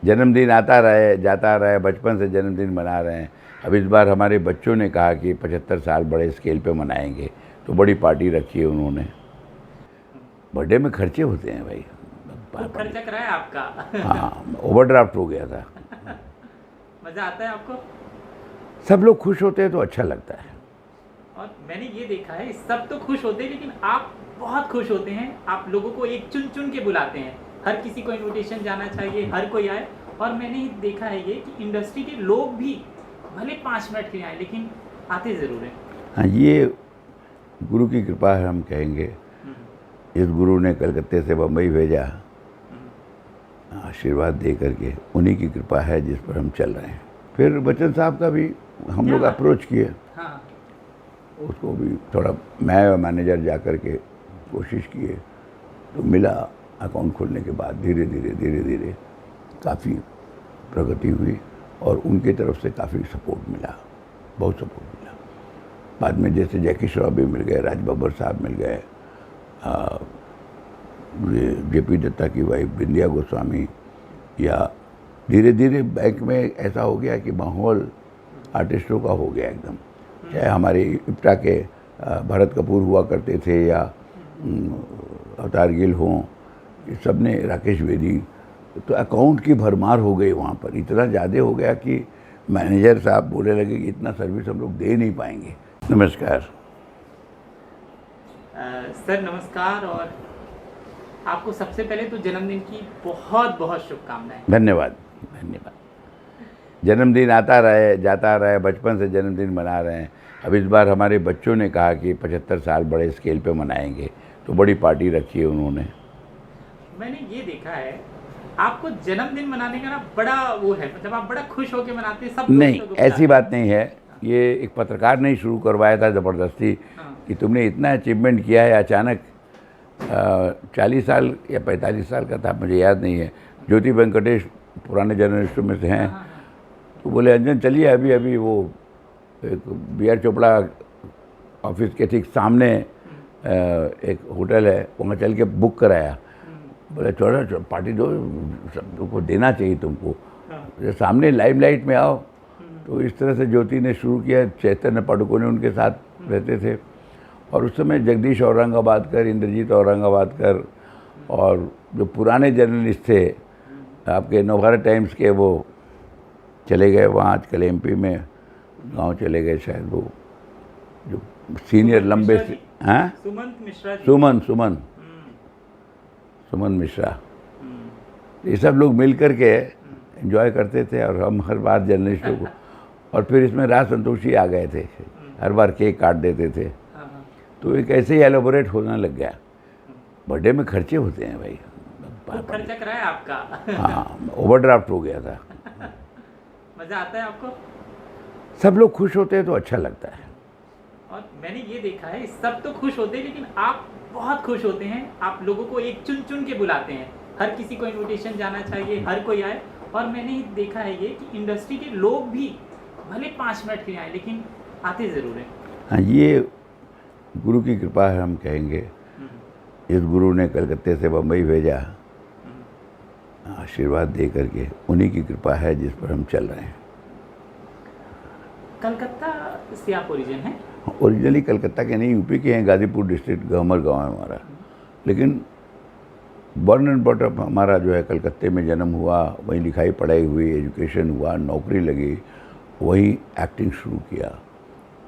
जन्मदिन आता रहे जाता रहे, बचपन से जन्मदिन मना रहे हैं। अब इस बार हमारे बच्चों ने कहा कि 75 साल बड़े स्केल पे मनाएंगे, तो बड़ी पार्टी रखी है उन्होंने। बर्थडे में खर्चे होते हैं भाई, खूब खर्चा कराया आपका। हाँ, ओवरड्राफ्ट हो गया था। मज़ा आता है आपको? सब लोग खुश होते हैं तो अच्छा लगता है। और मैंने ये देखा है, सब तो खुश होते हैं लेकिन आप बहुत खुश होते हैं। आप लोगों को एक चुन चुन के बुलाते हैं, हर किसी को इनविटेशन जाना चाहिए, हर कोई आए। और मैंने देखा है ये कि इंडस्ट्री के लोग भी भले 5 मिनट के लिए आए लेकिन आते ज़रूर हैं। हाँ, ये गुरु की कृपा है, हम कहेंगे। इस गुरु ने कलकत्ते से बम्बई भेजा आशीर्वाद दे करके, उन्हीं की कृपा है जिस पर हम चल रहे हैं। फिर बच्चन साहब का भी हम लोग अप्रोच किए, हाँ, उसको भी थोड़ा, मैं और मैनेजर जा कर के कोशिश किए, तो मिला। अकाउंट खोलने के बाद धीरे धीरे काफ़ी प्रगति हुई और उनके तरफ से काफ़ी सपोर्ट मिला, बहुत सपोर्ट मिला। बाद में जैसे जैकी श्रॉफ भी मिल गए, राज बब्बर साहब मिल गए, जेपी दत्ता की वाइफ बिंदिया गोस्वामी, या धीरे धीरे बैंक में ऐसा हो गया कि माहौल आर्टिस्टों का हो गया एकदम। चाहे हमारे इप्टा के भरत कपूर हुआ करते थे या अवतार गिल हों, ये सब ने, राकेश बेदी, तो अकाउंट की भरमार हो गई वहाँ पर। इतना ज़्यादा हो गया कि मैनेजर साहब बोलने लगे कि इतना सर्विस हम लोग दे नहीं पाएंगे। नमस्कार सर, नमस्कार। और आपको सबसे पहले तो जन्मदिन की बहुत बहुत शुभकामनाएं। धन्यवाद धन्यवाद। जन्मदिन आता रहे जाता रहे, बचपन से जन्मदिन मना रहे हैं। अब इस बार हमारे बच्चों ने कहा कि 75 साल बड़े स्केल पे मनाएंगे, तो बड़ी पार्टी रखी है उन्होंने। मैंने ये देखा है, आपको जन्मदिन मनाने का ना बड़ा वो है, मतलब आप बड़ा खुश होकर मनाते हैं। सब नहीं, दोस्तों को ऐसी बुलाते बात नहीं है। ये एक पत्रकार ने ही शुरू करवाया था ज़बरदस्ती हैं। हाँ, कि तुमने इतना अचीवमेंट किया है। अचानक 40 साल या 45 साल का था, मुझे याद नहीं है। ज्योति वेंकटेश पुराने जर्नलिस्टों में से हैं, हाँ, हाँ, तो बोले अंजन चलिए, अभी अभी वो एक बी आर चोपड़ा ऑफिस के ठीक सामने एक होटल है, वहाँ चल के बुक कराया। बोले छोड़ा पार्टी दो, सबको देना चाहिए तुमको, हाँ। सामने लाइमलाइट में आओ। तो इस तरह से ज्योति ने शुरू किया। चैतन्य पाडुकोने उनके साथ रहते थे, और उस समय जगदीश औरंगाबादकर, इंद्रजीत औरंगाबादकर, और जो पुराने जर्नलिस्ट थे आपके नवभारत टाइम्स के, वो चले गए वहाँ आजकल एमपी में, गांव चले गए शायद, वो जो सीनियर लंबे से, हैं, सुमंत मिश्रा जी। सुमन सुमन सुमन मिश्रा, ये सब लोग मिल कर के एंजॉय करते थे। और हम हर बार जर्नलिस्टों को, और फिर इसमें राज संतोषी आ गए थे, हर बार केक काट देते थे। हाँ, हाँ। तो एक ऐसे ही एलोबोरेट होने लग गया। बर्थडे में खर्चे होते हैं भाई, खूब खर्चा कराया आपका। हाँ, ओवरड्राफ्ट हो गया था। मज़ा आता है आपको? सब लोग खुश होते हैं तो अच्छा लगता है। और मैंने ये देखा है, सब तो खुश होते हैं लेकिन आप बहुत खुश होते हैं। आप लोगों को एक चुन चुन के बुलाते हैं, हर किसी को इनविटेशन जाना चाहिए, हर कोई आए। और मैंने देखा है ये कि इंडस्ट्री के लोग भी भले 5 मिनट के लिए आए लेकिन आते ज़रूर हैं। हाँ, ये गुरु की कृपा है, हम कहेंगे। इस गुरु ने कलकत्ते से बम्बई भेजा आशीर्वाद दे करके, उन्हीं की कृपा है जिस पर हम चल रहे हैं। कलकत्ता से आप ओरिजिन हैं? ओरिजिनली कलकत्ता के नहीं, यूपी के हैं, गाजीपुर डिस्ट्रिक्ट, गहमर गाँव है हमारा। लेकिन बॉर्न एंड ब्रॉट अप हमारा जो है कलकत्ते में, जन्म हुआ, वहीं लिखाई पढ़ाई हुई, एजुकेशन हुआ, नौकरी लगी, वहीं एक्टिंग शुरू किया।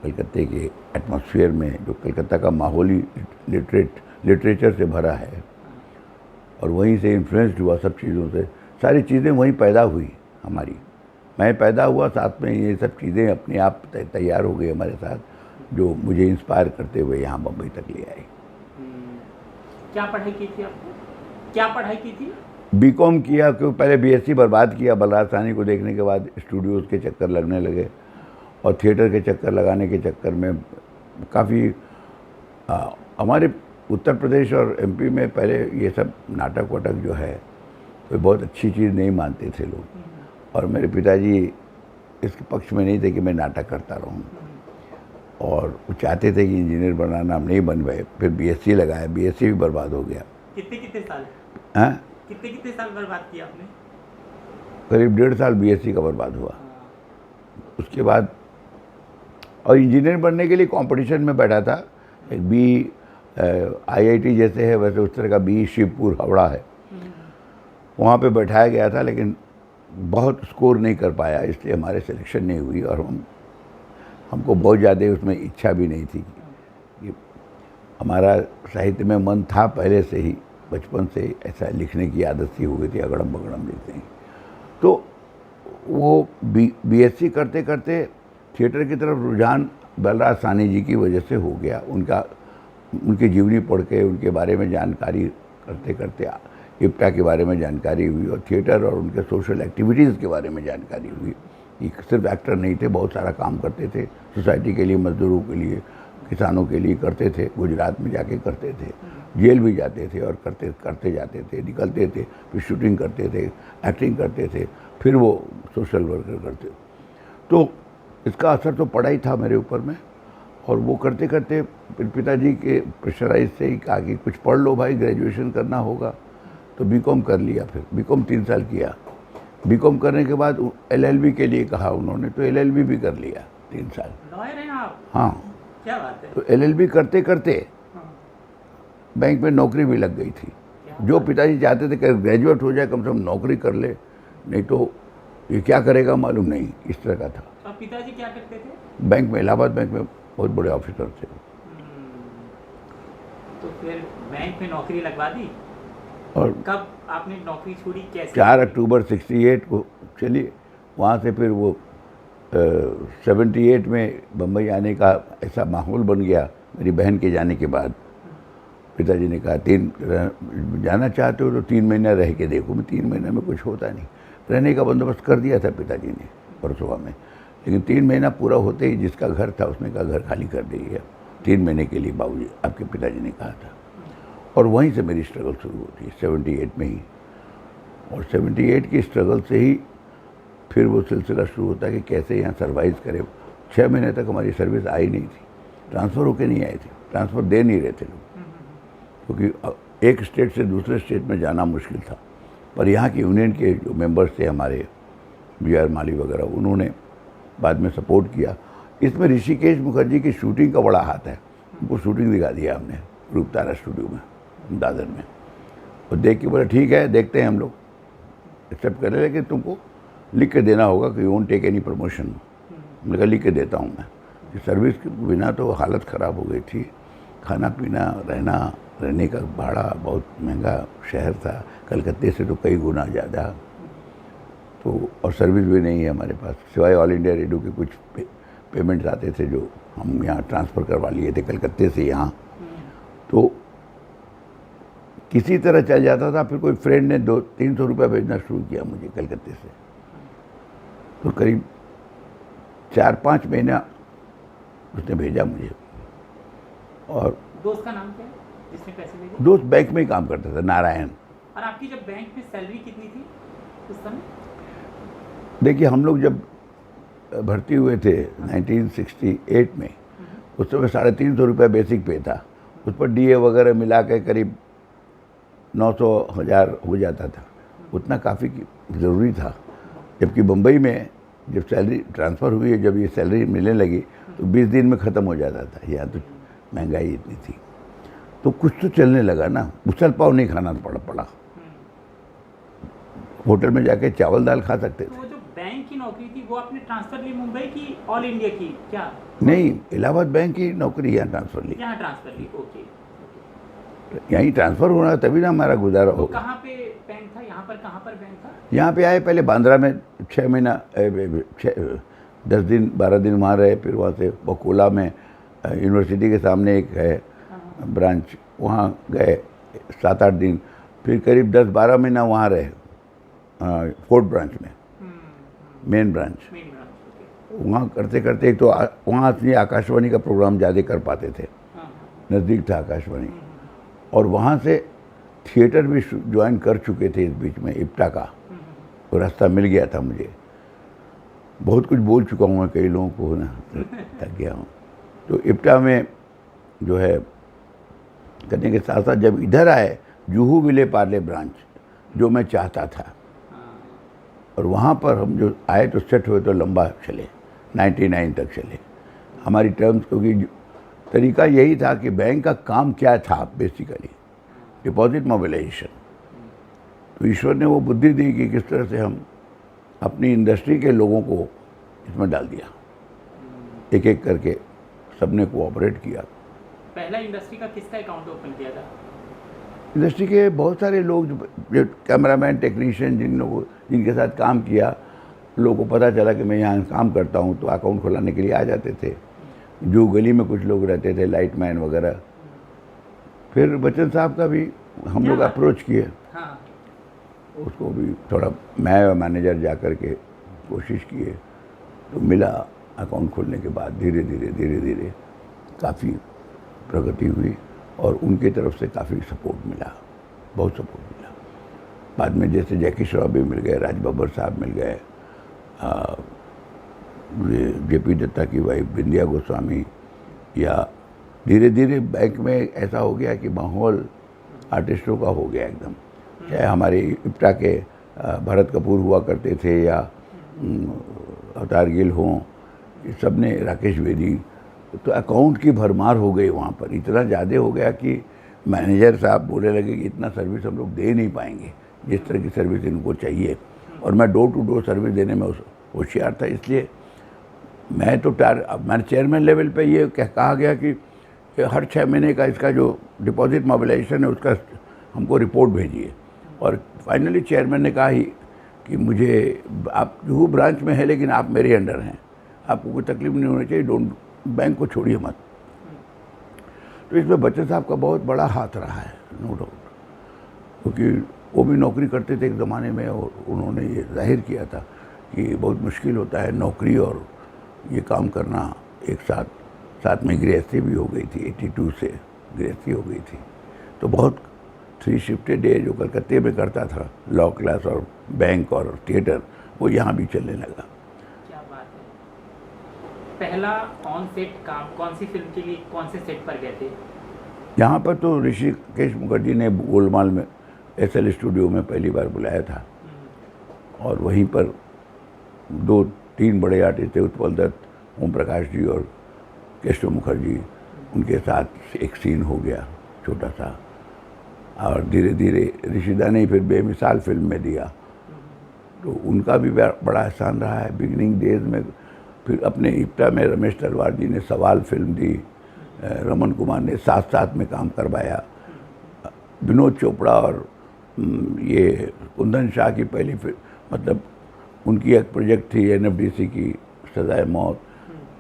कलकत्ते के एटमॉस्फेयर में, जो कलकत्ता का माहौल ही लिटरेचर से भरा है, और वहीं से इन्फ्लुएंस्ड हुआ सब चीज़ों से। सारी चीज़ें वहीं पैदा हुई हमारी। मैं पैदा हुआ, साथ में ये सब चीज़ें अपने आप तैयार हो गई हमारे साथ, जो मुझे इंस्पायर करते हुए यहाँ बम्बई तक ले आई। क्या पढ़ाई की थी आपने? क्या पढ़ाई की थी? बीकॉम किया, क्योंकि पहले बीएससी बर्बाद किया। बलराज साहनी को देखने के बाद स्टूडियोज़ के चक्कर लगने लगे, और थिएटर के चक्कर लगाने के चक्कर में काफ़ी हमारे उत्तर प्रदेश और एमपी में पहले ये सब नाटक वाटक जो है, तो बहुत अच्छी चीज़ नहीं मानते थे लोग। और मेरे पिताजी इसके पक्ष में नहीं थे कि मैं नाटक करता रहूं, और वो चाहते थे कि इंजीनियर बनाना, हम नहीं बन पाए। फिर बीएससी लगाया, बीएससी भी बर्बाद हो गया। कितने साल? हाँ, कितने साल बर्बाद किया आपने? करीब 1.5 साल बीएससी का बर्बाद हुआ। उसके बाद और इंजीनियर बनने के लिए कंपटीशन में बैठा था। एक बी आईआईटी जैसे है वैसे उस तरह का बी शिवपुर हावड़ा है, वहाँ पे बैठाया गया था, लेकिन बहुत स्कोर नहीं कर पाया, इसलिए हमारे सिलेक्शन नहीं हुई। और हमको बहुत ज़्यादा उसमें इच्छा भी नहीं थी कि हमारा साहित्य में मन था पहले से ही, बचपन से ऐसा लिखने की आदत सी हो गई थी, अगड़म बगड़म लिखते हैं। तो वो बीएससी करते करते थिएटर की तरफ रुझान बलराज साहनी जी की वजह से हो गया। उनकी जीवनी पढ़ के उनके बारे में जानकारी करते करते इप्टा के बारे में जानकारी हुई और थिएटर और उनके सोशल एक्टिविटीज़ के बारे में जानकारी हुई कि सिर्फ एक्टर नहीं थे, बहुत सारा काम करते थे सोसाइटी के लिए, मजदूरों के लिए, किसानों के लिए करते थे। गुजरात में जाके करते थे, जेल भी जाते थे और करते जाते थे, निकलते थे, फिर शूटिंग करते थे, एक्टिंग करते थे, फिर वो सोशल वर्कर करते। तो इसका असर तो पड़ा ही था मेरे ऊपर में। और वो करते करते फिर पिताजी के प्रेशराइज से ही कहा कि कुछ पढ़ लो भाई, ग्रेजुएशन करना होगा। तो बीकॉम कर लिया, फिर बीकॉम 3 साल किया। बीकॉम करने के बाद एलएलबी के लिए कहा उन्होंने, तो एलएलबी भी कर लिया 3 साल। लॉयर हैं आप? हाँ, क्या बात है। तो एलएलबी करते करते बैंक में नौकरी भी लग गई थी। जो पिताजी चाहते थे कि ग्रेजुएट हो जाए, कम से कम नौकरी कर ले, नहीं तो ये क्या करेगा मालूम नहीं, इस तरह का था। तो पिताजी क्या करते थे? बैंक में, इलाहाबाद बैंक में बहुत बड़े ऑफिसर थे। तो फिर बैंक में नौकरी लगवा दी। और कब आपने नौकरी छोड़ी, कैसे? 4 अक्टूबर 68 को चली। वहाँ से फिर वो 78 में बम्बई आने का ऐसा माहौल बन गया मेरी बहन के जाने के बाद। पिताजी ने कहा जाना चाहते हो तो 3 महीना रह के देखो। मैं 3 महीने में कुछ होता नहीं, रहने का बंदोबस्त कर दिया था पिताजी ने परसों में, लेकिन 3 महीना पूरा होते ही जिसका घर था उसने कहा घर खाली कर दीजिए 3 महीने के लिए बाबूजी, आपके पिताजी ने कहा था। और वहीं से मेरी स्ट्रगल शुरू होती है 78 में ही। और 78 की स्ट्रगल से ही फिर वो सिलसिला शुरू होता है कि कैसे यहाँ सर्वाइव करें। 6 महीने तक हमारी सर्विस आई नहीं थी, ट्रांसफ़र होके नहीं आए थे, ट्रांसफ़र दे नहीं रहे थे लोग, क्योंकि एक स्टेट से दूसरे स्टेट में जाना मुश्किल था। पर यहाँ के यूनियन के जो मेंबर्स थे हमारे, BR माली वगैरह, उन्होंने बाद में सपोर्ट किया। इसमें ऋषिकेश मुखर्जी की शूटिंग का बड़ा हाथ है। वो शूटिंग दिखा दिया हमने रूपतारा स्टूडियो में दादर में, और देख के बोला ठीक है देखते हैं हम लोग, एक्सेप्ट करें, लेकिन तुमको लिख के देना होगा कि you won't take any promotion. मैंने कहा लिख के देता हूँ मैं, कि सर्विस के बिना तो हालत ख़राब हो गई थी। खाना पीना, रहने का भाड़ा बहुत महंगा शहर था, कलकत्ते से तो कई गुना ज़्यादा। तो और सर्विस भी नहीं है हमारे पास, सिवाय ऑल इंडिया रेडियो के कुछ पेमेंट्स आते थे जो हम यहाँ ट्रांसफ़र करवा लिए थे कलकत्ते से यहाँ। तो किसी तरह चल जाता था। फिर कोई फ्रेंड ने 200-300 रुपये भेजना शुरू किया मुझे कलकत्ते से। तो करीब 4-5 महीना उसने भेजा मुझे। और दोस्त का नाम क्या है जिसने पैसे भेजे? दोस्त बैंक में ही काम करता था, नारायण। और आपकी जब बैंक में सैलरी कितनी थी उस समय? देखिए हम लोग जब भर्ती हुए थे 1968 में, उस समय 350 रुपये बेसिक पे था। उस पर DA वगैरह मिला के करीब 900-1000 हो जाता था। उतना काफ़ी ज़रूरी था। जबकि बम्बई में जब सैलरी ट्रांसफ़र हुई है, जब ये सैलरी मिलने लगी तो 20 दिन में ख़त्म हो जाता था। यहाँ तो महंगाई इतनी थी, तो कुछ तो चलने लगा ना। उछल पाव नहीं खाना पड़ा। होटल में जाके चावल दाल खा सकते थे। तो वो जो बैंक की नौकरी थी वो आपने ट्रांसफ़र ली मुंबई की, ऑल इंडिया की क्या? नहीं, इलाहाबाद बैंक की नौकरी यहाँ ट्रांसफ़र ली। यहाँ ट्रांसफ़र ली, ओके। यहीं ट्रांसफ़र होना, तभी ना हमारा गुजारा तो हो। कहाँ पे बैंक था? यहाँ पर कहाँ पर बैंक था? यहाँ पे आए, पहले बांद्रा में 6 महीना 10 दिन 12 दिन वहाँ रहे। फिर वहाँ से बकोला में यूनिवर्सिटी के सामने एक है ब्रांच, वहाँ गए 7-8 दिन। फिर करीब 10-12 महीना वहाँ रहे फोर्ट ब्रांच में, मेन ब्रांच। वहाँ करते करते एक तो वहाँ अपनी आकाशवाणी का प्रोग्राम ज़्यादा कर पाते थे, नज़दीक था आकाशवाणी। और वहाँ से थिएटर भी ज्वाइन कर चुके थे इस बीच में, इप्टा का तो रास्ता मिल गया था मुझे। बहुत कुछ बोल चुका हूँ मैं कई लोगों को ना, थक गया हूँ। तो इप्टा में जो है करने के साथ साथ जब इधर आए जुहू विले पार्ले ब्रांच, जो मैं चाहता था, और वहाँ पर हम जो आए तो सेट हुए तो लंबा चले, 99 तक चले हमारी टर्म्स, क्योंकि तरीका यही था कि बैंक का काम क्या था बेसिकली, डिपॉजिट मोबिलाइजेशन। तो ईश्वर ने वो बुद्धि दी कि किस तरह से हम अपनी इंडस्ट्री के लोगों को इसमें डाल दिया, एक एक करके सबने कोऑपरेट किया। पहला इंडस्ट्री का किसका अकाउंट ओपन किया था? इंडस्ट्री के बहुत सारे लोग जो कैमरामैन, टेक्नीशियन, जिनके साथ काम किया, लोगों को पता चला कि मैं यहाँ काम करता हूँ तो अकाउंट खुलाने के लिए आ जाते थे। जो गली में कुछ लोग रहते थे, लाइटमैन वगैरह। फिर बच्चन साहब का भी हम लोग अप्रोच किए, हाँ। उसको भी थोड़ा मैं और मैनेजर जा कर के कोशिश किए, तो मिला। अकाउंट खोलने के बाद धीरे धीरे काफ़ी प्रगति हुई और उनकी तरफ से काफ़ी सपोर्ट मिला, बहुत सपोर्ट मिला। बाद में जैसे जैकी श्रॉफ भी मिल गए, राज बब्बर साहब मिल गए, जेपी दत्ता की वाइफ बिंदिया गोस्वामी, या धीरे धीरे बैंक में ऐसा हो गया कि माहौल आर्टिस्टों का हो गया एकदम। चाहे हमारे इप्टा के भरत कपूर हुआ करते थे या अवतार गिल हों, सब ने, राकेश बेदी, तो अकाउंट की भरमार हो गई वहाँ पर। इतना ज़्यादा हो गया कि मैनेजर साहब बोलने लगे कि इतना सर्विस हम लोग दे नहीं पाएंगे जिस तरह की सर्विस इनको चाहिए। और मैं डोर टू डोर सर्विस देने में होशियार था, इसलिए मैं तो मैंने चेयरमैन लेवल पे ये कहा गया कि हर 6 महीने का इसका जो डिपॉजिट मोबिलाइजेशन है उसका हमको रिपोर्ट भेजिए। और फाइनली चेयरमैन ने कहा ही कि मुझे, आप जुहू ब्रांच में है लेकिन आप मेरे अंडर हैं, आपको कोई तकलीफ नहीं होनी चाहिए, बैंक को छोड़िए मत। तो इसमें बच्चन साहब का बहुत बड़ा हाथ रहा है, नो डाउट, क्योंकि वो भी नौकरी करते थे एक ज़माने में और उन्होंने ये जाहिर किया था कि बहुत मुश्किल होता है नौकरी और ये काम करना एक साथ। साथ में गृहस्थी भी हो गई थी, 82 से गृहस्थी हो गई थी। तो बहुत 3 शिफ्टेड डे जो कलकत्ते में करता था, लॉ क्लास और बैंक और थिएटर, वो यहाँ भी चलने लगा। क्या बात है। पहला ऑन सेट काम कौन सी फिल्म के लिए, कौन से सेट पर गए थे? यहाँ पर तो ऋषिकेश मुखर्जी ने गोलमाल में SL स्टूडियो में पहली बार बुलाया था और वहीं पर 2-3 बड़े आर्टिस्ट थे, उत्पल दत्त, ओम प्रकाश जी और केशव मुखर्जी, उनके साथ एक सीन हो गया छोटा सा। और धीरे धीरे ऋषिदा ने फिर बेमिसाल फिल्म में दिया, तो उनका भी बड़ा एहसान रहा है बिगिनिंग डेज में। फिर अपने इप्टा में रमेश तलवार जी ने सवाल फिल्म दी, रमन कुमार ने साथ साथ में काम करवाया, विनोद चोपड़ा और ये कुंदन शाह की पहली फिल्म, मतलब उनकी एक प्रोजेक्ट थी NFDC की सजाए मौत।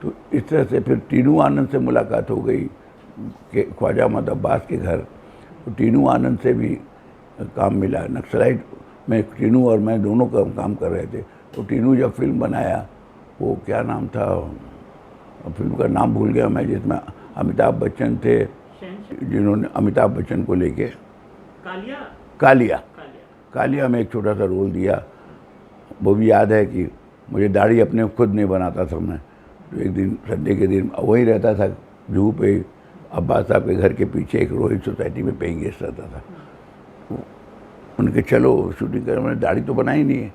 तो इस तरह से फिर टीनू आनंद से मुलाकात हो गई कि ख्वाजा अहमद अब्बास के घर, तो टीनू आनंद से भी काम मिला। नक्सलाइट में टीनू और मैं दोनों काम कर रहे थे, तो टीनू जब फिल्म बनाया, वो क्या नाम था, फिल्म का नाम भूल गया मैं, जिसमें अमिताभ बच्चन थे, जिन्होंने अमिताभ बच्चन को लेके कालिया में एक छोटा सा रोल दिया। वो भी याद है कि मुझे दाढ़ी अपने खुद नहीं बनाता था मैं, तो एक दिन संडे के दिन वहीं रहता था जुहू पे, अब्बास साहब के घर के पीछे एक रोहित सोसाइटी में पेइंग गेस्ट रहता था। तो उनके चलो शूटिंग कर, मैंने दाढ़ी तो बनाई नहीं है,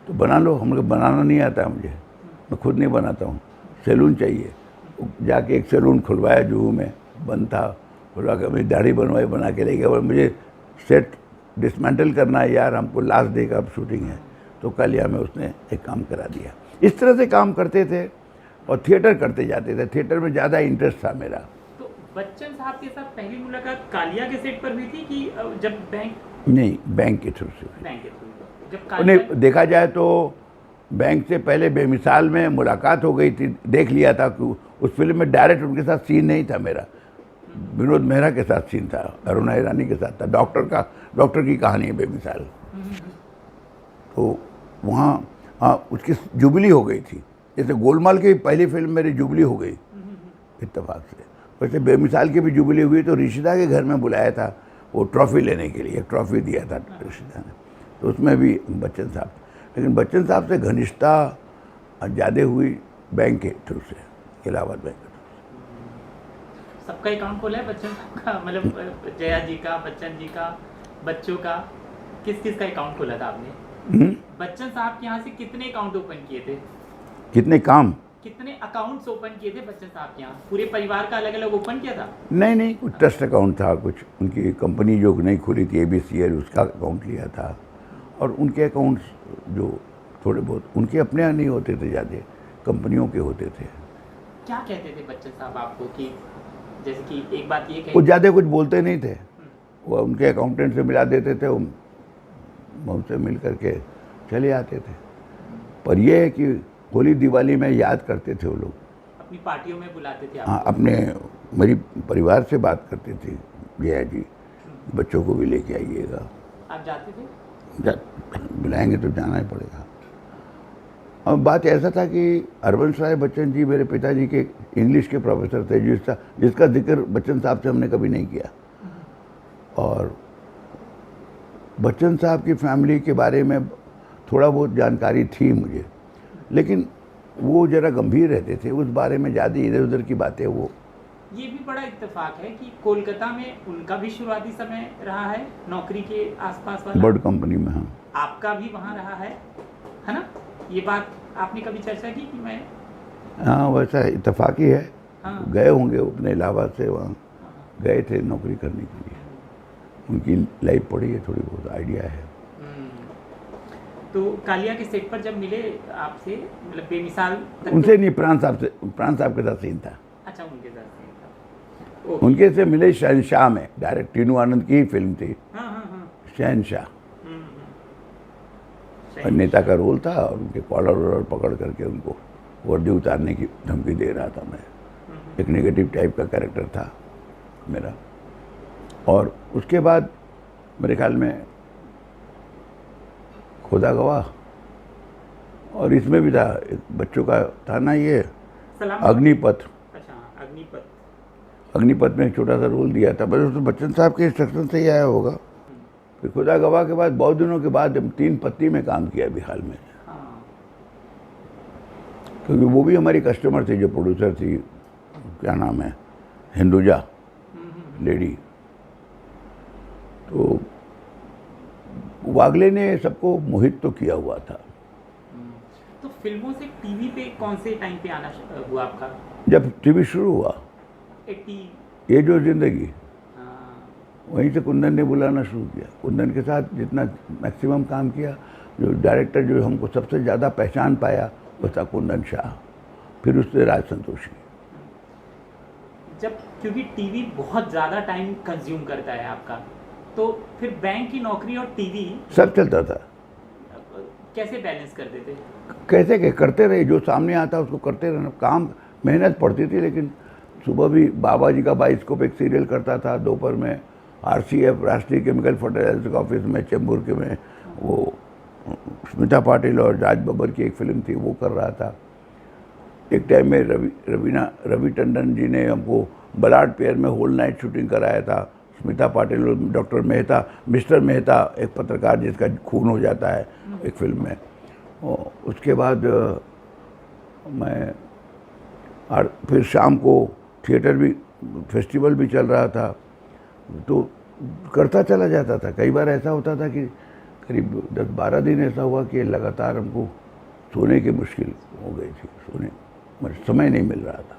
तो बना लो। हम लोग बनाना नहीं आता मुझे, मैं खुद नहीं बनाता हूँ, सैलून चाहिए। जाके एक सैलून खुलवाया जुहू में, बंद था, खुलवा कर मेरी दाढ़ी बनवाई, बना के ले गया। और मुझे सेट डिसमेंटल करना है यार, हमको लास्ट डे का शूटिंग है, तो कालिया में उसने एक काम करा दिया। इस तरह से काम करते थे और थिएटर करते जाते थे। थिएटर में ज़्यादा इंटरेस्ट था मेरा। तो बच्चन साहब के साथ पहली मुलाकात कालिया के सेट पर हुई थी कि जब बैंक? नहीं, बैंक के थ्रू से। बैंक के थ्रू। जब उन्हें देखा जाए तो बैंक से पहले बेमिसाल में मुलाकात हो गई थी, देख लिया था कि उस फिल्म में डायरेक्ट उनके साथ सीन नहीं था मेरा, विनोद मेहरा के साथ सीन था, अरुणा ईरानी के साथ था। डॉक्टर की कहानी है बेमिसाल। तो वहाँ उसकी जुबली हो गई थी, जैसे गोलमाल की पहली फिल्म मेरी जुबली हो गई इत्तेफाक से, वैसे बेमिसाल की भी जुबली हुई। तो ऋषिदा के घर में बुलाया था वो ट्रॉफी लेने के लिए, एक ट्रॉफी दिया था ऋषिदा ने, तो उसमें भी बच्चन साहब। लेकिन बच्चन साहब से घनिष्ठता ज़्यादा हुई बैंक के थ्रू से, इलाहाबाद बैंक के थ्रू। सबका अकाउंट खोला है बच्चन साहब का, मतलब जया जी का, बच्चन जी का, बच्चों का, किस किस का अकाउंट खोला था आपने? बच्चन साहब के यहाँ से कितने अकाउंट ओपन किए थे? कितने काम? कितने अकाउंट्स ओपन किए थे बच्चन साहब के यहाँ? पूरे परिवार का अलग अलग ओपन किया था? नहीं नहीं, कुछ ट्रस्ट अकाउंट था, कुछ उनकी कंपनी जो नहीं खुली थी ABCL, उसका अकाउंट लिया था। और उनके अकाउंट्स जो थोड़े बहुत उनके अपने यहाँ नहीं होते थे, ज़्यादा कंपनियों के होते थे। क्या कहते थे बच्चन साहब आपको कि जैसे कि एक बात ये वो कही? ज़्यादा कुछ बोलते नहीं थे, वो उनके अकाउंटेंट से मिला देते थे, वो उनसे मिल करके चले आते थे। पर यह है कि होली दिवाली में याद करते थे वो लोग। अपनी पार्टियों में बुलाते थे हाँ, आपको? अपने मेरी परिवार से बात करते थे, जया जी बच्चों को भी लेके आइएगा। आप जाते थे? बुलाएंगे तो जाना ही पड़ेगा। अब बात ऐसा था कि हरवंश राय बच्चन जी मेरे पिताजी के इंग्लिश के प्रोफेसर थे, जिसका जिक्र बच्चन साहब से हमने कभी नहीं किया। और बच्चन साहब की फैमिली के बारे में थोड़ा बहुत जानकारी थी मुझे, लेकिन वो ज़रा गंभीर रहते थे, उस बारे में ज़्यादा इधर उधर की बातें वो। ये भी बड़ा इत्तेफाक है कि कोलकाता में उनका भी शुरुआती समय रहा है नौकरी के आसपास वाला, बर्ड कंपनी में। हाँ, आपका भी वहाँ रहा है ना? ये बात आपने कभी चर्चा की कि मैं? हाँ, वैसा इत्तेफाक ही है। हाँ। गए होंगे अपने इलाहाबाद से, वहाँ गए थे नौकरी करने के लिए। उनकी लाइफ पढ़ी है, थोड़ी बहुत आइडिया है। तो कालिया के सेट पर जब मिले आपसे, मतलब बेमिसाल उनसे नहीं, प्राण साहब के साथ सीन था। अच्छा, उनके साथ सीन था। उनके से मिले शहनशाह में, डायरेक्ट टीनू आनंद की ही फिल्म थी। हाँ हाँ हाँ। शहनशाह और नेता का रोल था, और उनके कॉलर वॉलर पकड़ करके उनको वर्दी उतारने की धमकी दे रहा था मैं। एक नेगेटिव टाइप का कैरेक्टर था मेरा। और उसके बाद मेरे ख्याल में खुदा गवाह, और इसमें भी था एक बच्चों का था ना ये अग्निपथ। अच्छा, अग्निपथ। अग्निपथ में एक छोटा सा रोल दिया था, बस तो बच्चन साहब के इंस्ट्रक्शन से ही आया होगा। फिर खुदा गवाह के बाद बहुत दिनों के बाद जब 3 पत्ती में काम किया बिहार में, क्योंकि वो भी हमारी कस्टमर थी, जो प्रोड्यूसर थी, क्या नाम है, हिंदुजा लेडी। तो वागले ने सबको मोहित तो किया हुआ था। तो फिल्मों से टीवी पे कौन से टाइम पे आना हुआ आपका? जब टीवी शुरू हुआ, 80? ये जो जिंदगी, वहीं से कुंदन ने बुलाना शुरू किया। कुंदन के साथ जितना मैक्सिमम काम किया, जो डायरेक्टर जो हमको सबसे ज़्यादा पहचान पाया वो था कुंदन शाह, फिर उससे राज संतोषी। जब क्योंकि टीवी बहुत ज़्यादा टाइम कंज्यूम करता है आपका, तो फिर बैंक की नौकरी और टीवी सब चलता था। कैसे बैलेंस करते थे? कैसे करते रहे, जो सामने आता उसको करते रहना। काम मेहनत पड़ती थी, लेकिन सुबह भी बाबा जी का बाइस्कोप एक सीरियल करता था, दोपहर में RCF राष्ट्रीय केमिकल फर्टिलाइजर के ऑफिस में चेंबूर के में वो स्मिता पाटिल और राज बब्बर की एक फिल्म थी, वो कर रहा था। एक टाइम में रवि टंडन जी ने हमको बलाड पेयर में होल नाइट शूटिंग कराया था। स्मिता पाटिल और डॉक्टर मेहता, मिस्टर मेहता, एक पत्रकार जिसका खून हो जाता है एक फिल्म में। और उसके बाद मैं फिर शाम को थिएटर भी, फेस्टिवल भी चल रहा था, तो करता चला जाता था। कई बार ऐसा होता था कि करीब 10-12 दिन ऐसा हुआ कि लगातार हमको सोने की मुश्किल हो गई थी, सोने समय नहीं मिल रहा था।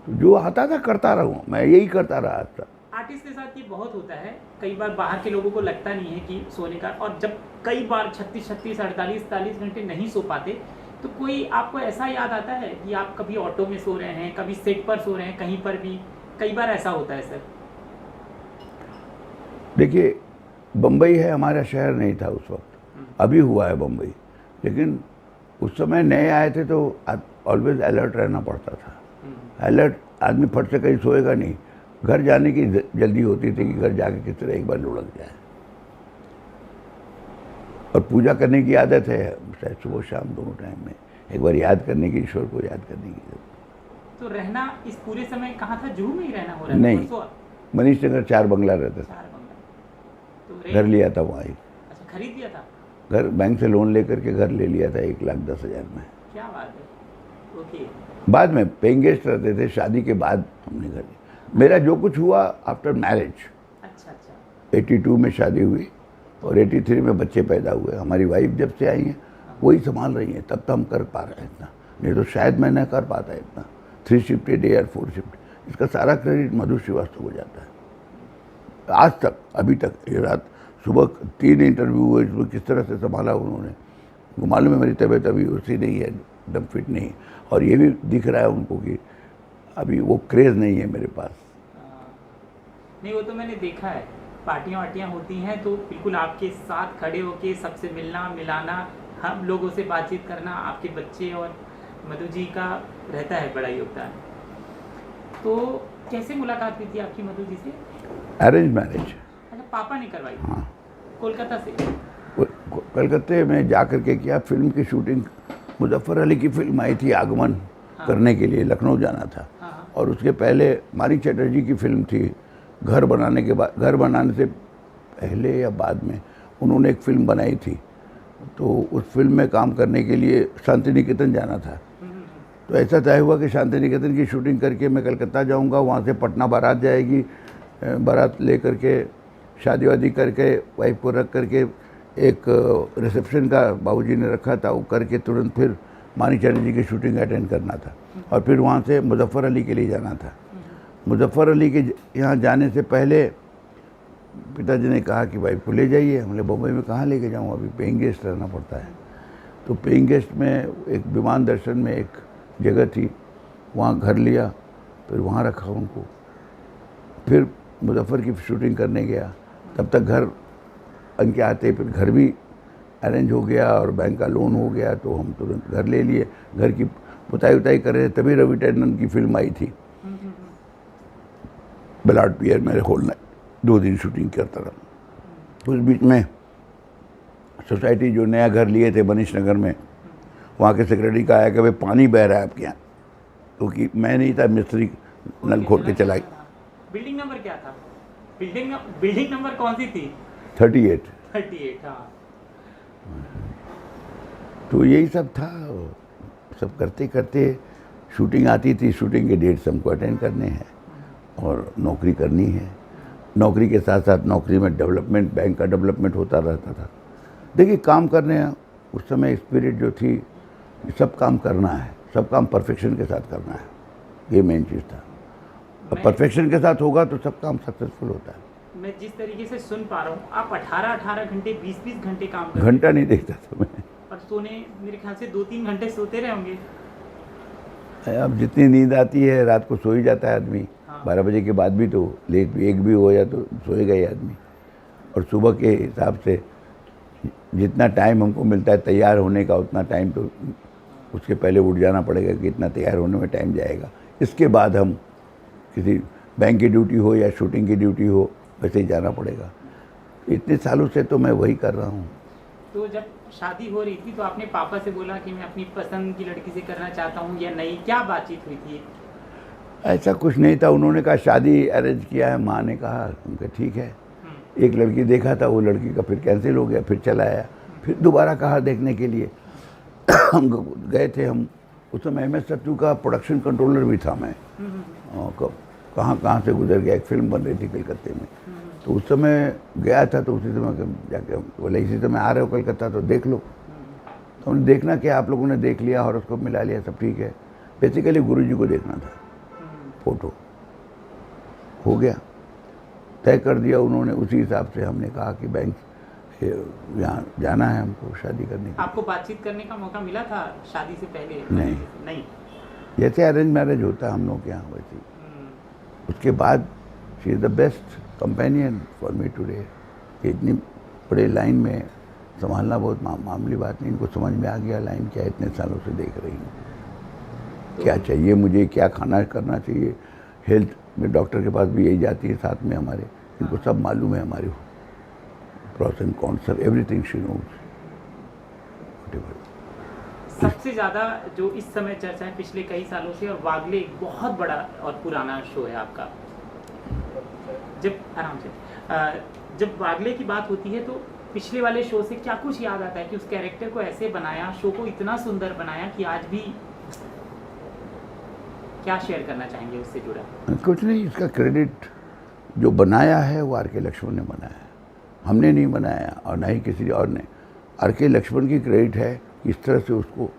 तो जो आता था करता रहूँ, मैं यही करता रहा था। आर्टिस्ट के साथ ये बहुत होता है, कई बार बाहर के लोगों को लगता नहीं है कि सोने का, और जब कई बार 36, 48 घंटे नहीं सो पाते, तो कोई आपको ऐसा याद आता है कि आप कभी ऑटो में सो रहे हैं, कभी सेट पर सो रहे हैं, कहीं पर भी? कई बार ऐसा होता है सर। देखिए, बम्बई है, हमारा शहर नहीं था उस वक्त, अभी हुआ है बम्बई, लेकिन उस समय नए आए थे तो ऑलवेज अलर्ट रहना पड़ता था। अलर्ट, आदमी फट से कहीं सोएगा नहीं, घर जाने की जल्दी होती थी कि घर जाके किस तरह एक बार लुढ़क जाए। और पूजा करने की आदत है, शायद सुबह शाम दोनों टाइम में एक बार याद करने की, ईश्वर को याद करने की। तो रहना इस पूरे समय कहाँ था? जुहू में ही रहना हो रहा था? नहीं, मनीष नगर 4 बंगला रहता था, तो घर लिया था वहाँ ही। अच्छा, खरीद लिया था घर? बैंक से लोन लेकर के घर ले लिया था 1,10,000 में। क्या बात है। ओके। बाद में पेइंग गेस्ट रहते थे, शादी के बाद हमने घर लिया। मेरा जो कुछ हुआ आफ्टर मैरिज, अच्छा अच्छा। 82 में शादी हुई, और 83 में बच्चे पैदा हुए। हमारी वाइफ जब से आई हैं वही संभाल रही हैं, तब तो हम कर पा रहे हैं इतना, नहीं तो शायद मैं न कर पाता इतना। 3 शिफ्टेड या 4 शिफ्ट, इसका सारा क्रेडिट मधु श्रीवास्तव को जाता है। आज तक, अभी तक, ये रात सुबह 3 इंटरव्यू हुए, इसमें किस तरह से संभाला उन्होंने। वो मालूम है मेरी तबीयत अभी उसी नहीं है, एकदम फिट नहीं, और ये भी दिख रहा है उनको कि अभी वो क्रेज़ नहीं है मेरे पास। नहीं, वो तो मैंने देखा है, पार्टियाँ वार्टियाँ होती हैं तो बिल्कुल आपके साथ खड़े होके सबसे मिलना मिलाना, हम लोगों से बातचीत करना, आपके बच्चे और मधु जी का रहता है बड़ा योगदान। तो कैसे मुलाकात हुई थी आपकी मधु जी से? Arrange marriage. अच्छा, पापा ने करवाई? हाँ, कोलकाता से? कलकत्ते में जा कर के किया। फिल्म की शूटिंग, मुजफ्फर अली की फिल्म आई थी आगमन करने के लिए, लखनऊ जाना था। और उसके पहले मानिक चटर्जी की फिल्म थी, घर बनाने के बाद, घर बनाने से पहले या बाद में उन्होंने एक फिल्म बनाई थी, तो उस फिल्म में काम करने के लिए शांति निकेतन जाना था। तो ऐसा तय हुआ कि शांति निकेतन की शूटिंग करके मैं कलकत्ता जाऊंगा, वहाँ से पटना बारात जाएगी, बारात ले करके शादी वादी करके वाइफ को रख करके एक रिसेप्शन का बाबूजी ने रखा था, वो करके तुरंत फिर मानिक चटर्जी की शूटिंग अटेंड करना था, और फिर वहाँ से मुजफ्फर अली के लिए जाना था। मुजफ्फर अली के यहाँ जाने से पहले पिताजी ने कहा कि वाइफ को ले जाइए। हमने बम्बई में कहाँ लेके जाऊँ, अभी पेइंग गेस्ट रहना पड़ता है। तो पेइंग गेस्ट में एक विमान दर्शन में एक जगह थी, वहाँ घर लिया, फिर वहाँ रखा उनको। फिर मुजफ्फर की शूटिंग करने गया, तब तक घर बन के आते, फिर घर भी अरेंज हो गया और बैंक का लोन हो गया, तो हम तुरंत घर ले लिए। घर की पुताई उताई कर रहे थे, तभी रवि टंडन की फिल्म आई थी बेलार्ड पियर, मेरे होल नाइट 2 दिन शूटिंग करता रहा। उस बीच में सोसाइटी जो नया घर लिए थे मनीष नगर में, वहाँ के सेक्रेटरी का आया कि भाई पानी बह रहा है आपके यहाँ, क्योंकि मैं नहीं था, मिस्त्री नल खोल के चला गया। बिल्डिंग नंबर क्या था? बिल्डिंग नंबर कौन सी थी? 38। हाँ। तो यही सब था। सब करते करते शूटिंग आती थी, शूटिंग के डेट्स हमको अटेंड करने हैं और नौकरी करनी है। नौकरी के साथ साथ नौकरी में डेवलपमेंट, बैंक का डेवलपमेंट होता रहता था। देखिए, काम करने उस समय स्पिरिट जो थी, सब काम करना है, सब काम परफेक्शन के साथ करना है, ये मेन चीज़ था। अब परफेक्शन के साथ होगा तो सब काम सक्सेसफुल होता है। मैं जिस तरीके से सुन पा रहा हूँ, आप 18 घंटे 20 घंटे काम करते घंटा नहीं देखता था मैं, और सोने मेरे ख्याल से 2-3 घंटे सोते रहे होंगे। अब जितनी नींद आती है रात को सो ही जाता है आदमी। 12 बजे के बाद भी तो लेट भी, 1 भी हो जाए तो सोएगा ही आदमी। और सुबह के हिसाब से जितना टाइम हमको मिलता है तैयार होने का, उतना टाइम तो उसके पहले उठ जाना पड़ेगा कि इतना तैयार होने में टाइम जाएगा। इसके बाद हम किसी बैंक की ड्यूटी हो या शूटिंग की ड्यूटी हो, वैसे ही जाना पड़ेगा। इतने सालों से तो मैं वही कर रहा हूँ। तो जब शादी हो रही थी तो आपने पापा से बोला कि मैं अपनी पसंद की लड़की से करना चाहता हूँ या नहीं, क्या बातचीत हुई थी? ऐसा कुछ नहीं था। उन्होंने कहा शादी अरेंज किया है, माँ ने कहा, उनका ठीक है। एक लड़की देखा था, वो लड़की का फिर कैंसिल हो गया, फिर चला आया, फिर दोबारा कहा देखने के लिए। हम गए थे। हम उस समय MS सत्तू का प्रोडक्शन कंट्रोलर भी था मैं। कहाँ से गुजर गया, एक फिल्म बन रही थी कलकत्ते में, तो उस समय गया था। तो उसी समय जाके बोले इसी समय आ रहे हो कलकत्ता तो देख लो। तो हमने देखना क्या, आप लोगों ने देख लिया और उसको मिला लिया, सब ठीक है। बेसिकली गुरुजी को देखना था, फोटो हो गया, तय कर दिया उन्होंने। उसी हिसाब से हमने कहा कि बैंक यहाँ जाना है हमको शादी करने के। आपको बातचीत करने का मौका मिला था शादी से पहले? नहीं। जैसे अरेंज मैरिज होता है हम लोग के यहाँ, वैसे उसके बाद she is the best companion for me today. इतनी बड़े लाइन में संभालना बहुत मामूली बात नहीं। इनको समझ में आ गया लाइन क्या, इतने सालों से देख रही हूँ, क्या चाहिए मुझे, क्या खाना करना चाहिए। हेल्थ में डॉक्टर के पास भी यही जाती है साथ में हमारे, इनको सब मालूम है हमारे प्रॉस एंड कॉन्स, सब एवरीथिंग शी नोज। सबसे ज़्यादा जो इस समय चर्चा है पिछले कई सालों से, और वागले एक बहुत बड़ा और पुराना शो है आपका। जब वागले की बात होती है तो पिछले वाले शो से क्या कुछ याद आता है कि उस कैरेक्टर को ऐसे बनाया, शो को इतना सुंदर बनाया कि आज भी क्या शेयर करना चाहेंगे उससे जुड़ा? कुछ नहीं, इसका क्रेडिट जो बनाया है वो RK लक्ष्मण ने बनाया है। हमने नहीं बनाया और ना ही किसी और ने। आर के लक्ष्मण की क्रेडिट है इस तरह से उसको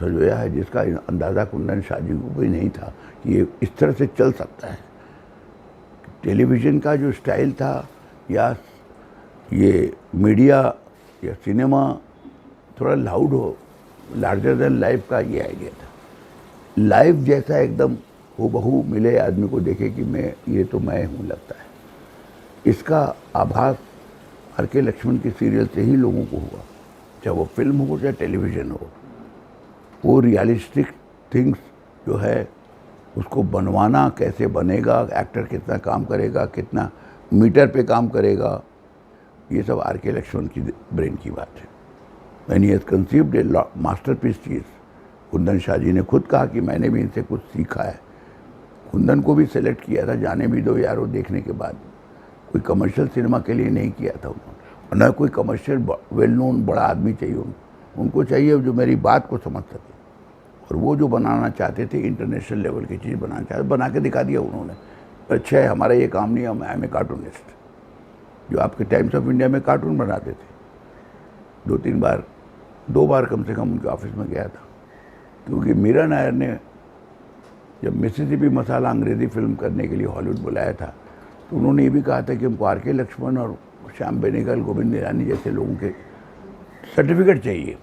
सजोया है जिसका अंदाज़ा कुंदन शाह जी को भी नहीं था कि ये इस तरह से चल सकता है। टेलीविज़न का जो स्टाइल था या ये मीडिया या सिनेमा थोड़ा लाउड हो, लार्जर देन लाइफ का ये आइडिया था। लाइफ जैसा एकदम हूबहू मिले आदमी को देखे कि मैं हूँ लगता है। इसका आभास आर के लक्ष्मण के सीरियल से ही लोगों को हुआ, चाहे वो फिल्म हो चाहे टेलीविज़न हो। वो रियलिस्टिक थिंग्स जो है उसको बनवाना कैसे बनेगा, एक्टर कितना काम करेगा, कितना मीटर पे काम करेगा, ये सब आर के लक्ष्मण की ब्रेन की बात है। When he has conceived a masterpiece चीज़, कुंदन शाह जी ने खुद कहा कि मैंने भी इनसे कुछ सीखा है। कुंदन को भी सेलेक्ट किया था जाने भी दो यारो देखने के बाद, कोई कमर्शियल सिनेमा के लिए नहीं किया था उन्होंने, और न कोई कमर्शियल वेल नोन बड़ा आदमी चाहिए उनको चाहिए जो मेरी बात को समझ सके। और वो जो बनाना चाहते थे इंटरनेशनल लेवल की चीज़ बनाना चाहते, बना के दिखा दिया उन्होंने। अच्छा है, हमारा ये काम नहीं है, आई एम ए कार्टूनिस्ट। जो आपके टाइम्स ऑफ इंडिया में कार्टून बनाते थे, दो बार कम से कम उनके ऑफिस में गया था, क्योंकि मीरा नायर ने जब मिसिसिपी मसाला अंग्रेज़ी फिल्म करने के लिए हॉलीवुड बुलाया था तो उन्होंने ये भी कहा था कि हमको आर के लक्ष्मण और श्याम बेनेगल, गोविंद निरानी जैसे लोगों के सर्टिफिकेट चाहिए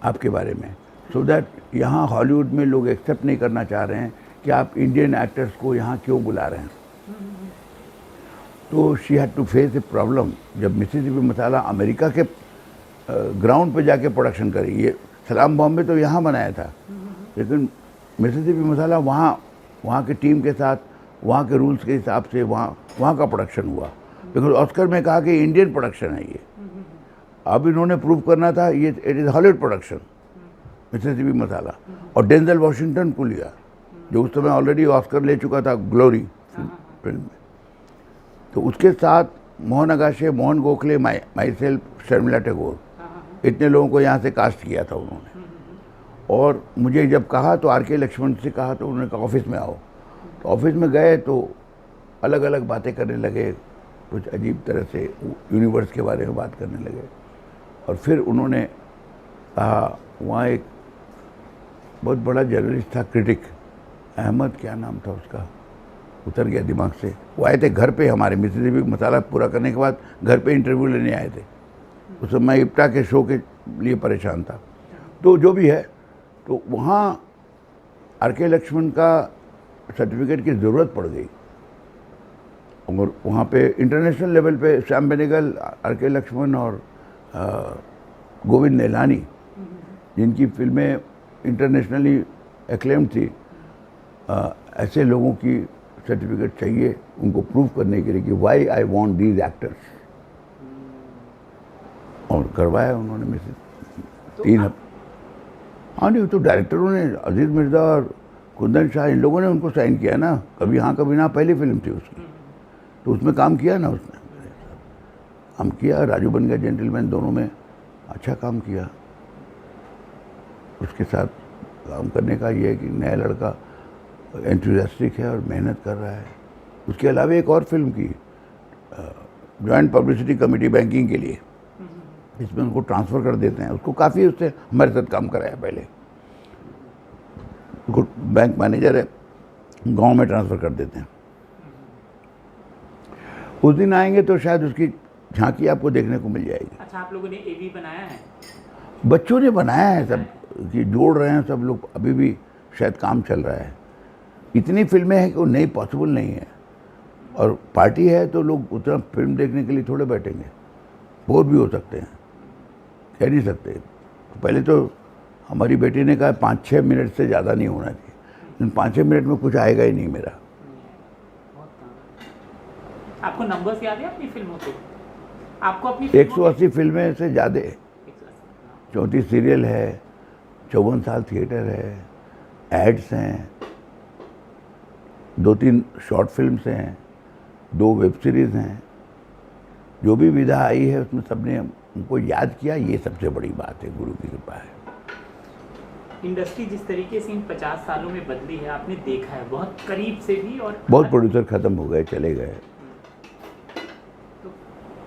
आपके बारे में, सो दैट यहाँ हॉलीवुड में लोग एक्सेप्ट नहीं करना चाह रहे हैं कि आप इंडियन एक्टर्स को यहाँ क्यों बुला रहे हैं। तो she had to face a problem. जब मिसिसिपी मसाला अमेरिका के ग्राउंड पे जाके प्रोडक्शन करी, ये सलाम बॉम्बे तो यहाँ बनाया था, लेकिन मिसिसिपी मसाला वहाँ के टीम के साथ, वहाँ के रूल्स के हिसाब से वहाँ का प्रोडक्शन हुआ। बिकॉज ऑस्कर में कहा कि इंडियन प्रोडक्शन है ये, अब इन्होंने प्रूव करना था ये it is Hollywood production Mississippi masala. और डेंजल वॉशिंगटन को लिया जो उस समय ऑलरेडी ऑस्कर ले चुका था ग्लोरी फिल्म में। तो उसके साथ मोहन अगाशे, मोहन गोखले, माई सेल्फ, शर्मिला टैगोर, इतने लोगों को यहाँ से कास्ट किया था उन्होंने। और मुझे जब कहा तो आर के लक्ष्मण से कहा तो उन्होंने कहा ऑफिस में आओ। तो ऑफिस में गए तो अलग अलग बातें करने लगे, कुछ अजीब तरह से यूनिवर्स के बारे में बात करने लगे। और फिर उन्होंने कहा, वहाँ एक बहुत बड़ा जर्नलिस्ट था, क्रिटिक, अहमद क्या नाम था उसका, उतर गया दिमाग से। वो आए थे घर पे हमारे मिसिसिपी मसाला पूरा करने के बाद घर पे इंटरव्यू लेने आए थे। उस समय मैं इप्टा के शो के लिए परेशान था। तो जो भी है, तो वहाँ आर के लक्ष्मण का सर्टिफिकेट की ज़रूरत पड़ गई। और वहाँ पे इंटरनेशनल लेवल पे श्याम बेनेगल, आर के लक्ष्मण और गोविंद निहलानी, जिनकी फिल्में इंटरनेशनली एक्लेम्ड थी, ऐसे लोगों की सर्टिफिकेट चाहिए उनको प्रूव करने के लिए कि why I want these actors. और करवाया उन्होंने में से 3 हफ्ते। हाँ नहीं, तो डायरेक्टरों ने, अजीज़ मिर्ज़ा और कुंदन शाह, इन लोगों ने उनको साइन किया ना, कभी हाँ कभी ना, पहली फिल्म थी उसकी, तो उसमें काम किया ना उसने, काम किया। राजू बन गया जेंटलमैन, दोनों में अच्छा काम किया। उसके साथ काम करने का ये है कि नया लड़का एंथुसियास्टिक है और मेहनत कर रहा है। उसके अलावा एक और फिल्म की, जॉइंट पब्लिसिटी कमेटी बैंकिंग के लिए, इसमें उनको ट्रांसफ़र कर देते हैं। उसको काफ़ी उससे हमारे साथ काम कराया पहले। उसको बैंक मैनेजर है, गांव में ट्रांसफ़र कर देते हैं। उस दिन आएंगे तो शायद उसकी झांकी आपको देखने को मिल जाएगी। अच्छा, आप लोगों ने एवी बनाया है? बच्चों ने बनाया है सब, कि जोड़ रहे हैं सब लोग, अभी भी शायद काम चल रहा है। इतनी फिल्में हैं कि वो नहीं, पॉसिबल नहीं है। और पार्टी है तो लोग उतना फिल्म देखने के लिए थोड़े बैठेंगे, बोर भी हो सकते हैं, कह नहीं सकते। पहले तो हमारी बेटी ने कहा 5-6 मिनट से ज़्यादा नहीं होना चाहिए, लेकिन 5-6 मिनट में कुछ आएगा ही नहीं मेरा। आपको नंबर्स याद है अपनी फिल्मों के? आपको अपनी 180 फिल्में से ज़्यादा, 34 सीरियल है, 54 साल थिएटर है, एड्स हैं, 2-3 शॉर्ट फिल्म्स हैं, 2 वेब सीरीज़ हैं। जो भी विधा आई है उसमें सबने हमको याद किया, ये सबसे बड़ी बात है, गुरु की कृपा है। इंडस्ट्री जिस तरीके से इन 50 सालों में बदली है, आपने देखा है बहुत करीब से भी, और बहुत प्रोड्यूसर ख़त्म हो गए, चले गए। तो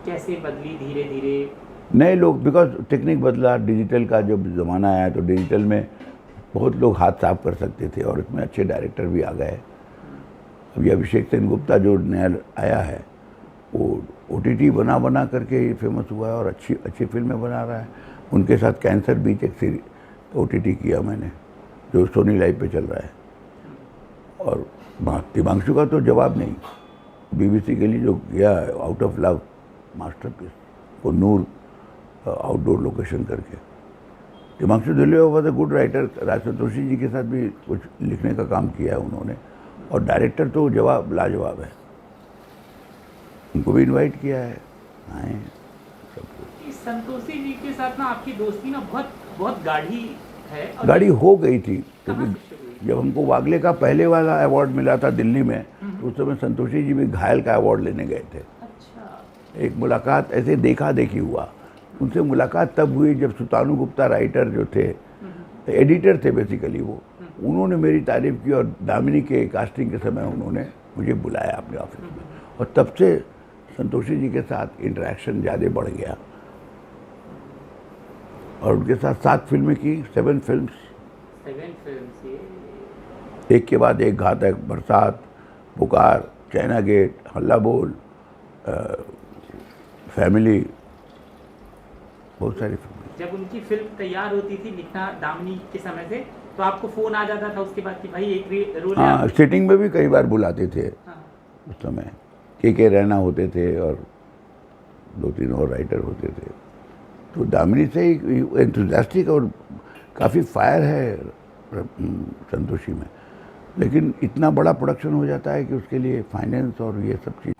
कैसे बदली धीरे धीरे? नए लोग, बिकॉज टेक्निक बदला, डिजिटल का जब ज़माना आया तो डिजिटल में बहुत लोग हाथ साफ कर सकते थे और इसमें अच्छे डायरेक्टर भी आ गए। अभी अभिषेक सेनगुप्ता जो नया आया है वो OTT बना बना करके फेमस हुआ है और अच्छी अच्छी फिल्में बना रहा है। उनके साथ कैंसर बीच एक OTT किया मैंने, जो सोनी लाइव पे चल रहा है। और दिवांशु का तो जवाब नहीं, BBC के लिए जो किया है आउट ऑफ लव मास्टरपीस, वो नूर आउटडोर लोकेशन करके। Divanshu Dhulia was a good writer. Raj Santoshi ji के साथ भी कुछ लिखने का काम किया है उन्होंने, और डायरेक्टर तो जवाब लाजवाब है। उनको भी इनवाइट किया है, आए सबको। इस संतोषी जी के साथ ना आपकी दोस्ती ना बहुत बहुत गाढ़ी है। और गाड़ी हो गई थी कहाँ क्योंकि से शुरू हुई? जब हमको वागले का पहले वाला अवार्ड मिला था दिल्ली में, तो उस समय संतोषी जी भी घायल का अवार्ड लेने गए थे। अच्छा। एक मुलाकात ऐसे देखा देखी हुआ। उनसे मुलाकात तब हुई जब सुतानु गुप्ता राइटर जो थे, एडिटर थे बेसिकली वो, उन्होंने मेरी तारीफ़ की और दामिनी के कास्टिंग के समय उन्होंने मुझे बुलाया अपने ऑफिस में, और तब से संतोषी जी के साथ इंटरेक्शन ज़्यादा बढ़ गया। और उनके साथ 7 फिल्में की, 7 फिल्म्स, 7 फिल्म्स, ये एक के बाद एक, घातक, बरसात, पुकार, चाइना गेट, हल्ला बोल, फैमिली, बहुत सारी फिल्में। जब उनकी फिल्म तैयार होती थी लिखना दामिनी के समय से, तो आपको फोन आ जाता था उसके बाद कि भाई एक रोल है? हाँ, सेटिंग में भी कई बार बुलाते थे। हाँ। उस समय के रहना होते थे और 2-3 और राइटर होते थे। तो दामिनी से ही एंथुसियास्टिक और काफ़ी फायर है संतोषी में, लेकिन इतना बड़ा प्रोडक्शन हो जाता है कि उसके लिए फाइनेंस और ये सब चीज़